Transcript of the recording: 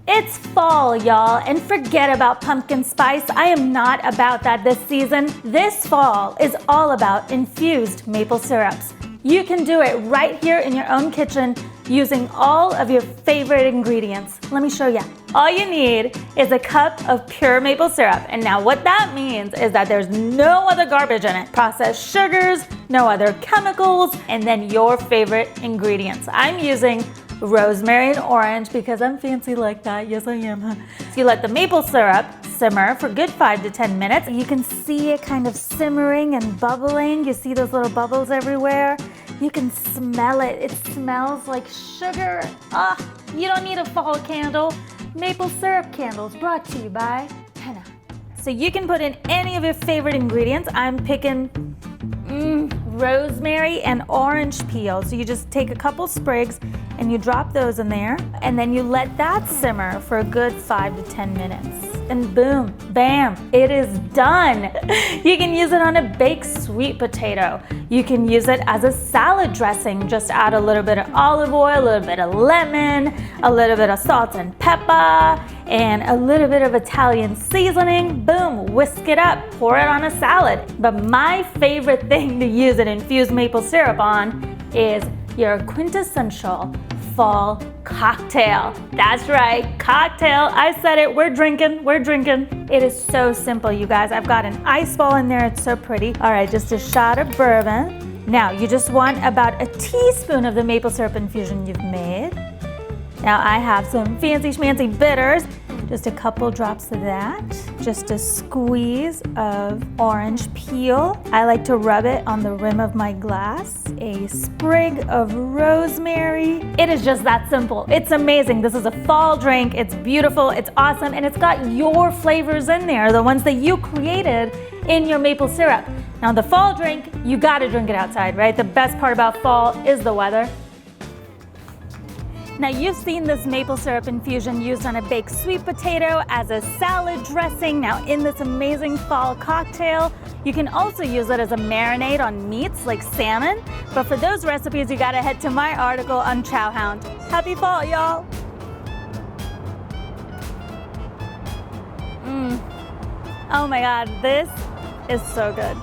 It's fall, y'all, and forget about pumpkin spice. I am not about that this season. This fall is all about infused maple syrups. You can do it right here in your own kitchen using all of your favorite ingredients. Let me show you. All you need is a cup of pure maple syrup. And now what that means is that there's no other garbage in it. Processed sugars, no other chemicals, and then your favorite ingredients. I'm using rosemary and orange because I'm fancy like that. Yes, I am. So you let the maple syrup simmer for a good 5 to 10 minutes. You can see it kind of simmering and bubbling. You see those little bubbles everywhere. You can smell it. It smells like sugar. You don't need a fall candle. Maple syrup candles brought to you by Henna. So you can put in any of your favorite ingredients. I'm picking rosemary and orange peel. So you just take a couple sprigs and you drop those in there, and then you let that simmer for a good 5 to 10 minutes. And boom, bam, it is done. You can use it on a baked sweet potato. You can use it as a salad dressing. Just add a little bit of olive oil, a little bit of lemon, a little bit of salt and pepper, and a little bit of Italian seasoning. Boom, whisk it up, pour it on a salad. But my favorite thing to use an infused maple syrup on is your quintessential fall cocktail. That's right, cocktail. I said it, we're drinking. It is so simple, you guys. I've got an ice ball in there, it's so pretty. All right, just a shot of bourbon. Now, you just want about a teaspoon of the maple syrup infusion you've made. Now, I have some fancy schmancy bitters. Just a couple drops of that. Just a squeeze of orange peel. I like to rub it on the rim of my glass. A sprig of rosemary. It is just that simple. It's amazing. This is a fall drink. It's beautiful, it's awesome, and it's got your flavors in there, the ones that you created in your maple syrup. Now the fall drink, you gotta drink it outside, right? The best part about fall is the weather. Now you've seen this maple syrup infusion used on a baked sweet potato, as a salad dressing, now in this amazing fall cocktail. You can also use it as a marinade on meats like salmon, but for those recipes you gotta head to my article on Chowhound. Happy fall, y'all! Oh my God, this is so good.